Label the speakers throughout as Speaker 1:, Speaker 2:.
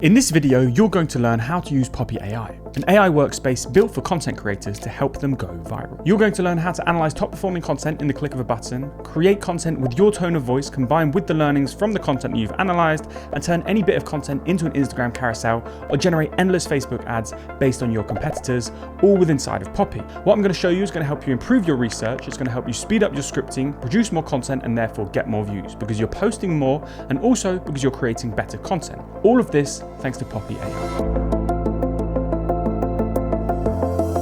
Speaker 1: In this video, you're going to learn how to use Poppy AI, an AI workspace built for content creators to help them go viral. You're going to learn how to analyze top performing content in the click of a button, create content with your tone of voice combined with the learnings from the content that you've analyzed, and turn any bit of content into an Instagram carousel or generate endless Facebook ads based on your competitors, all within inside of Poppy. What I'm going to show you is going to help you improve your research, it's going to help you speed up your scripting, produce more content, and therefore get more views because you're posting more and also because you're creating better content. All of this thanks to Poppy AI.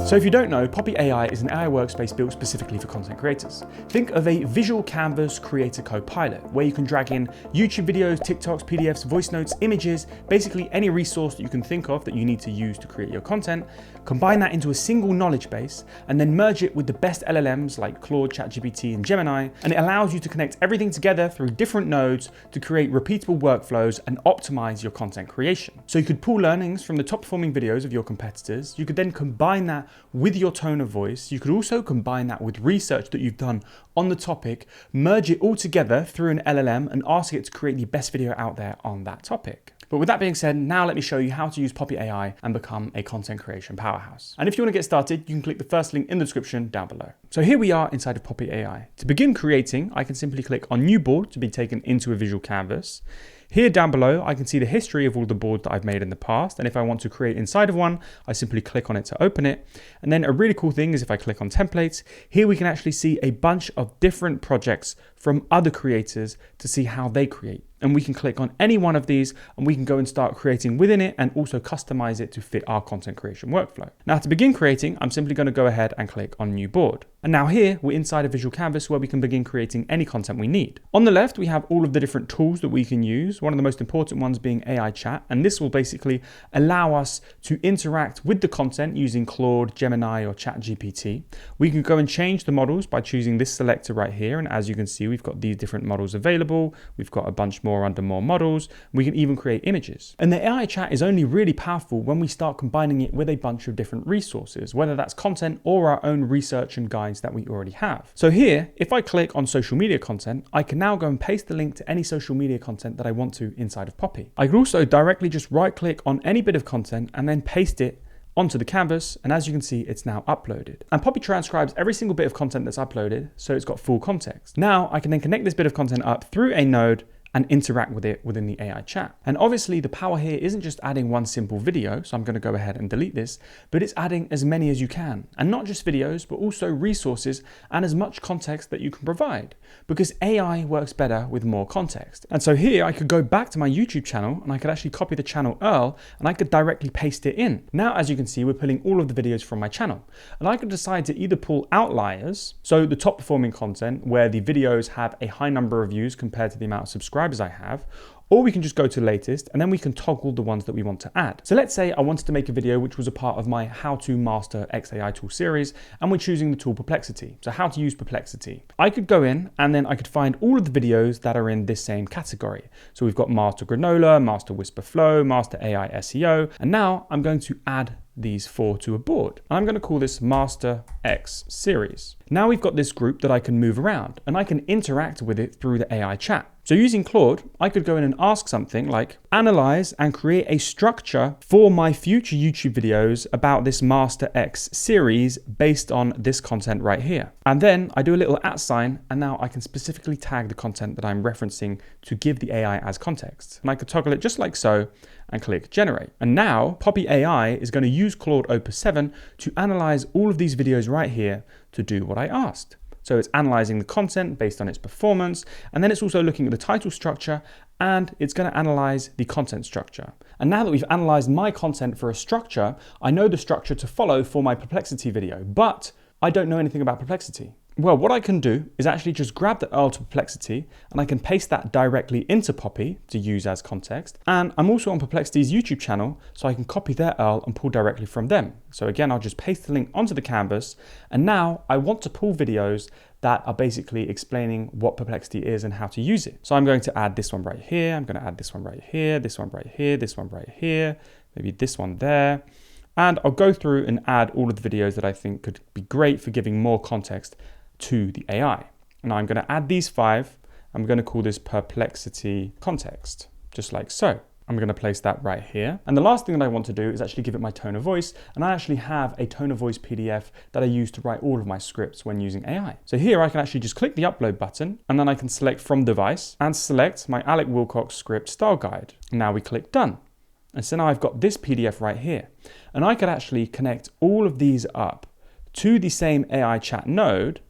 Speaker 1: So if you don't know, Poppy AI is an AI workspace built specifically for content creators. Think of a visual canvas creator co-pilot, where you can drag in YouTube videos, TikToks, PDFs, voice notes, images, basically any resource that you can think of that you need to use to create your content, combine that into a single knowledge base, and then merge it with the best LLMs like Claude, ChatGPT, and Gemini, and it allows you to connect everything together through different nodes to create repeatable workflows and optimize your content creation. So you could pull learnings from the top performing videos of your competitors, you could then combine that with your tone of voice. You could also combine that with research that you've done on the topic, merge it all together through an LLM and ask it to create the best video out there on that topic. But with that being said, now let me show you how to use Poppy AI and become a content creation powerhouse. And if you want to get started, you can click the first link in the description down below. So here we are inside of Poppy AI. To begin creating, I can simply click on New Board to be taken into a visual canvas. Here down below, I can see the history of all the boards that I've made in the past. And if I want to create inside of one, I simply click on it to open it. And then a really cool thing is if I click on templates, here we can actually see a bunch of different projects from other creators to see how they create. And we can click on any one of these and we can go and start creating within it and also customize it to fit our content creation workflow. Now to begin creating, I'm simply going to go ahead and click on New Board. And now here we're inside a visual canvas where we can begin creating any content we need. On the left, we have all of the different tools that we can use. One of the most important ones being AI chat. And this will basically allow us to interact with the content using Claude, Gemini, or ChatGPT. We can go and change the models by choosing this selector right here. And as you can see, we've got these different models available. We've got a bunch more under more models. We can even create images. And the AI chat is only really powerful when we start combining it with a bunch of different resources, whether that's content or our own research and guides that we already have. So here, if I click on social media content, I can now go and paste the link to any social media content that I want to inside of Poppy. I can also directly just right click on any bit of content and then paste it onto the canvas, and as you can see, it's now uploaded. And Poppy transcribes every single bit of content that's uploaded, so it's got full context. Now I can then connect this bit of content up through a node and interact with it within the AI chat. And obviously the power here isn't just adding one simple video, so I'm going to go ahead and delete this, but it's adding as many as you can. And not just videos, but also resources and as much context that you can provide, because AI works better with more context. And so here I could go back to my YouTube channel and I could actually copy the channel URL and I could directly paste it in. Now, as you can see, we're pulling all of the videos from my channel. And I could decide to either pull outliers, so the top performing content where the videos have a high number of views compared to the amount of subscribers I have, or we can just go to latest and then we can toggle the ones that we want to add. So let's say I wanted to make a video which was a part of my How to Master XAI Tool series, and we're choosing the tool Perplexity. So how to use Perplexity. I could go in and then I could find all of the videos that are in this same category. So we've got Master Granola, Master Whisper Flow, Master AI SEO, and now I'm going to add these 4 to a board. I'm going to call this Master X series. Now we've got this group that I can move around and I can interact with it through the AI chat. So using Claude, I could go in and ask something like, analyze and create a structure for my future YouTube videos about this Master X series based on this content right here. And then I do a little @ sign, and now I can specifically tag the content that I'm referencing to give the AI as context. And I could toggle it just like so and click generate. And now Poppy AI is going to use Claude Opus 7 to analyze all of these videos right here to do what I asked. So it's analyzing the content based on its performance, and then it's also looking at the title structure, and it's going to analyze the content structure. And now that we've analyzed my content for a structure, I know the structure to follow for my Perplexity video, but I don't know anything about Perplexity. Well, what I can do is actually just grab the URL to Perplexity and I can paste that directly into Poppy to use as context. And I'm also on Perplexity's YouTube channel, so I can copy their URL and pull directly from them. So again, I'll just paste the link onto the canvas. And now I want to pull videos that are basically explaining what Perplexity is and how to use it. So I'm going to add this one right here. I'm going to add this one right here, this one right here, this one right here, maybe this one there. And I'll go through and add all of the videos that I think could be great for giving more context to the AI. And I'm going to add these 5. I'm going to call this Perplexity context, just like so. I'm going to place that right here. And the last thing that I want to do is actually give it my tone of voice. And I actually have a tone of voice PDF that I use to write all of my scripts when using AI. So here I can actually just click the upload button, and then I can select from device and select my Alec Wilcock script style guide. And now we click done. And so now I've got this PDF right here. And I could actually connect all of these up to the same AI chat node,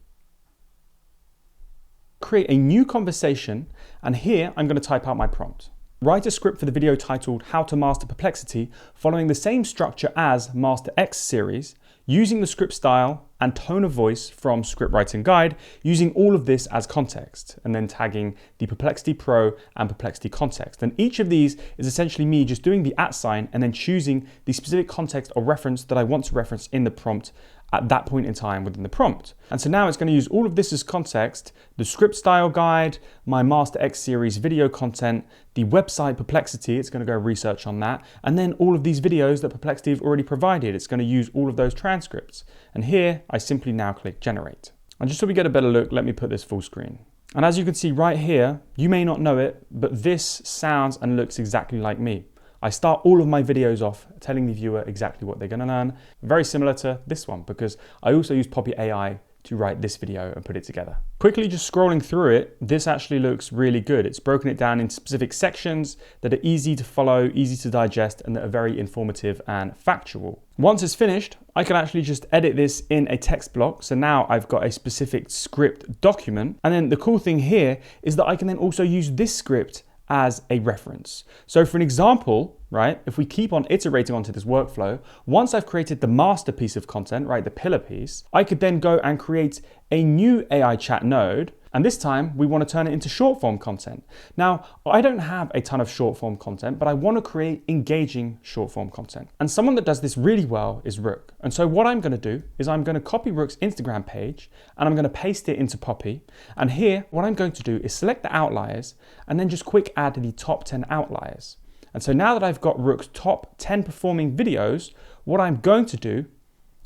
Speaker 1: create a new conversation, and here I'm going to type out my prompt. Write a script for the video titled How to Master Perplexity, following the same structure as Master X series, using the script style and tone of voice from Script Writing Guide, using all of this as context, and then tagging the Perplexity Pro and Perplexity context. And each of these is essentially me just doing the @ sign and then choosing the specific context or reference that I want to reference in the prompt at that point in time within the prompt. And so now it's going to use all of this as context, the script style guide, my Master X series video content, the website Perplexity, it's going to go research on that, and then all of these videos that Perplexity have already provided, it's going to use all of those transcripts. And here I simply now click generate. And just so we get a better look, let me put this full screen. And as you can see right here, you may not know it, but this sounds and looks exactly like me. I start all of my videos off telling the viewer exactly what they're going to learn. Very similar to this one, because I also use Poppy AI to write this video and put it together. Quickly just scrolling through it, this actually looks really good. It's broken it down into specific sections that are easy to follow, easy to digest, and that are very informative and factual. Once it's finished, I can actually just edit this in a text block. So now I've got a specific script document. And then the cool thing here is that I can then also use this script as a reference. So for an example, right, if we keep on iterating onto this workflow, once I've created the master piece of content, right, the pillar piece, I could then go and create a new AI chat node. And this time we want to turn it into short form content. Now, I don't have a ton of short form content, but I want to create engaging short form content. And someone that does this really well is Rook. And so what I'm going to do is I'm going to copy Rook's Instagram page and I'm going to paste it into Poppy. And here, what I'm going to do is select the outliers and then just quick add the top 10 outliers. And so now that I've got Rook's top 10 performing videos, what I'm going to do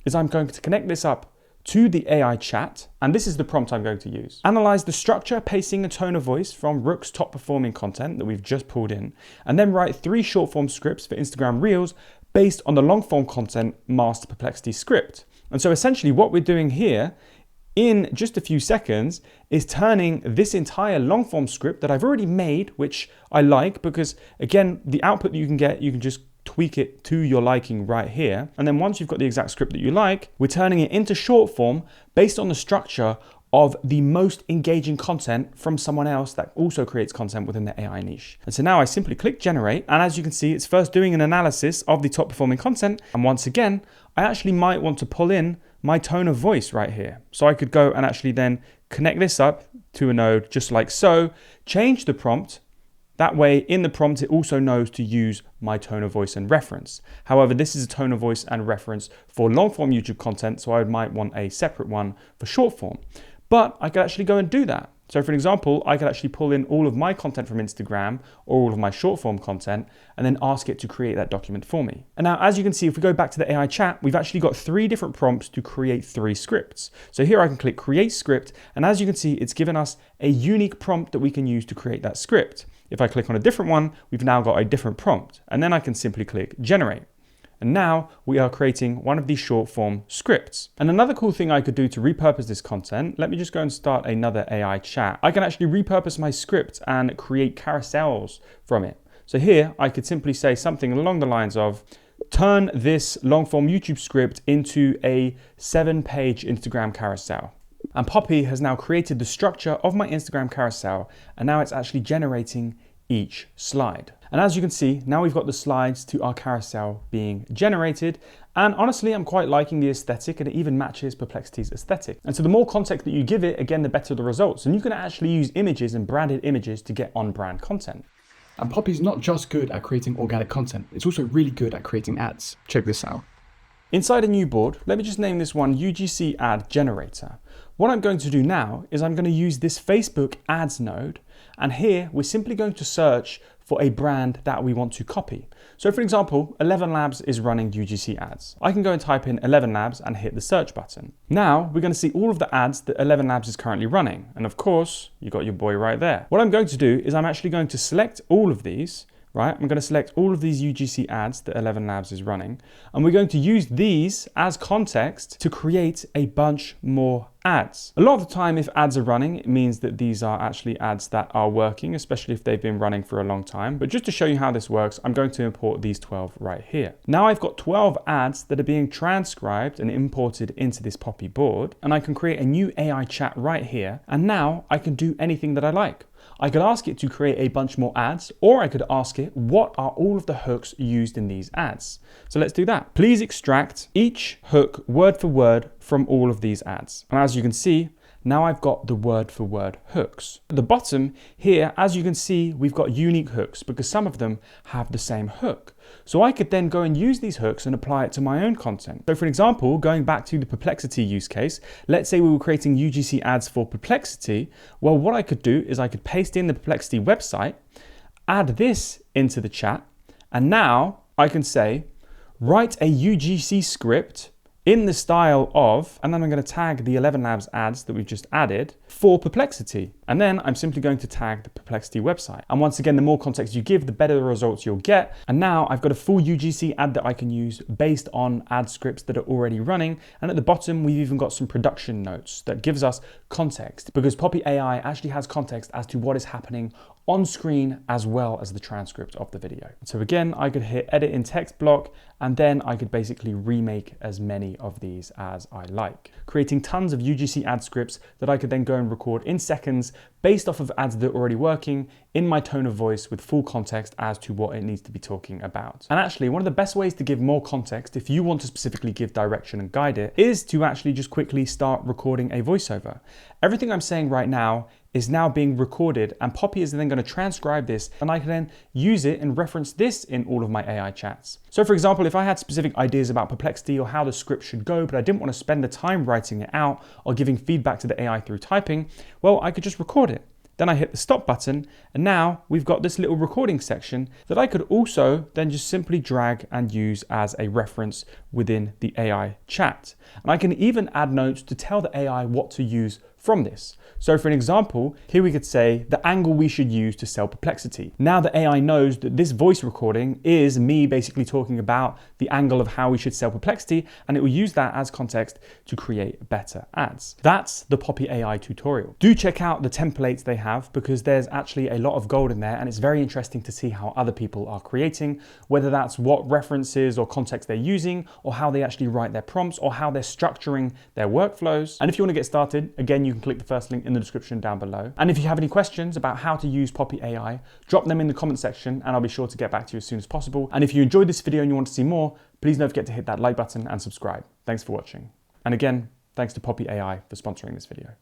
Speaker 1: is I'm going to connect this up to the AI chat, and this is the prompt I'm going to use. Analyze the structure, pacing, and tone of voice from Rook's top performing content that we've just pulled in, and then write 3 short form scripts for Instagram Reels based on the long form content Master Perplexity script. And so essentially what we're doing here in just a few seconds is turning this entire long form script that I've already made, which I like because again, the output that you can get, you can just tweak it to your liking right here. And then once you've got the exact script that you like, we're turning it into short form based on the structure of the most engaging content from someone else that also creates content within the AI niche. And so now I simply click generate. And as you can see, it's first doing an analysis of the top performing content. And once again, I actually might want to pull in my tone of voice right here. So I could go and actually then connect this up to a node just like so, change the prompt. That way, in the prompt, it also knows to use my tone of voice and reference. However, this is a tone of voice and reference for long form YouTube content, so I might want a separate one for short form. But I could actually go and do that. So for an example, I could actually pull in all of my content from Instagram or all of my short form content and then ask it to create that document for me. And now, as you can see, if we go back to the AI chat, we've actually got 3 different prompts to create 3 scripts. So here I can click create script. And as you can see, it's given us a unique prompt that we can use to create that script. If I click on a different one, we've now got a different prompt. And then I can simply click generate. And now we are creating one of these short form scripts. And another cool thing I could do to repurpose this content, let me just go and start another AI chat. I can actually repurpose my script and create carousels from it. So here I could simply say something along the lines of, turn this long form YouTube script into a 7-page Instagram carousel. And Poppy has now created the structure of my Instagram carousel, and now it's actually generating each slide. And as you can see, now we've got the slides to our carousel being generated. And honestly, I'm quite liking the aesthetic, and it even matches Perplexity's aesthetic. And so the more context that you give it, again, the better the results. And you can actually use images and branded images to get on brand content.
Speaker 2: And Poppy's not just good at creating organic content, it's also really good at creating ads. Check this out.
Speaker 1: Inside a new board, let me just name this one UGC Ad Generator. What I'm going to do now is I'm going to use this Facebook ads node, and here we're simply going to search for a brand that we want to copy. So for example, 11 Labs is running UGC ads. I can go and type in 11 Labs and hit the search button. Now we're going to see all of the ads that 11 Labs is currently running. And of course, you got your boy right there. What I'm going to do is I'm actually going to select all of these, right? I'm going to select all of these UGC ads that 11 Labs is running, and we're going to use these as context to create a bunch more ads. A lot of the time, if ads are running, it means that these are actually ads that are working, especially if they've been running for a long time. But just to show you how this works, I'm going to import these 12 right here. Now I've got 12 ads that are being transcribed and imported into this Poppy board, and I can create a new AI chat right here. And now I can do anything that I like. I could ask it to create a bunch more ads, or I could ask it, what are all of the hooks used in these ads? So let's do that. Please extract each hook word for word from all of these ads. And as you can see, now I've got the word for word hooks. At the bottom here, as you can see, we've got unique hooks because some of them have the same hook. So I could then go and use these hooks and apply it to my own content. So for example, going back to the Perplexity use case, let's say we were creating UGC ads for Perplexity. Well, what I could do is I could paste in the Perplexity website, add this into the chat, and now I can say, write a UGC script in the style of, and then I'm going to tag the 11 Labs ads that we've just added for Perplexity. And then I'm simply going to tag the Perplexity website. And once again, the more context you give, the better the results you'll get. And now I've got a full UGC ad that I can use based on ad scripts that are already running. And at the bottom, we've even got some production notes that gives us context, because Poppy AI actually has context as to what is happening on screen as well as the transcript of the video. So again, I could hit edit in text block, and then I could basically remake as many of these as I like, creating tons of UGC ad scripts that I could then go and record in seconds based off of ads that are already working in my tone of voice with full context as to what it needs to be talking about. And actually, one of the best ways to give more context, if you want to specifically give direction and guide it, is to actually just quickly start recording a voiceover. Everything I'm saying right now is now being recorded, and Poppy is then going to transcribe this, and I can then use it and reference this in all of my AI chats. So for example, if I had specific ideas about Perplexity or how the script should go, but I didn't want to spend the time writing it out or giving feedback to the AI through typing, well, I could just record it. Then I hit the stop button, and now we've got this little recording section that I could also then just simply drag and use as a reference within the AI chat. And I can even add notes to tell the AI what to use from this. So for an example, here we could say the angle we should use to sell Perplexity. Now the AI knows that this voice recording is me basically talking about the angle of how we should sell Perplexity, and it will use that as context to create better ads. That's the Poppy AI tutorial. Do check out the templates they have, because there's actually a lot of gold in there, and it's very interesting to see how other people are creating, whether that's what references or context they're using, or how they actually write their prompts, or how they're structuring their workflows. And if you want to get started, again, you can click the first link in the description down below. And if you have any questions about how to use Poppy AI, drop them in the comment section and I'll be sure to get back to you as soon as possible. And if you enjoyed this video and you want to see more, please don't forget to hit that like button and subscribe. Thanks for watching. And again, thanks to Poppy AI for sponsoring this video.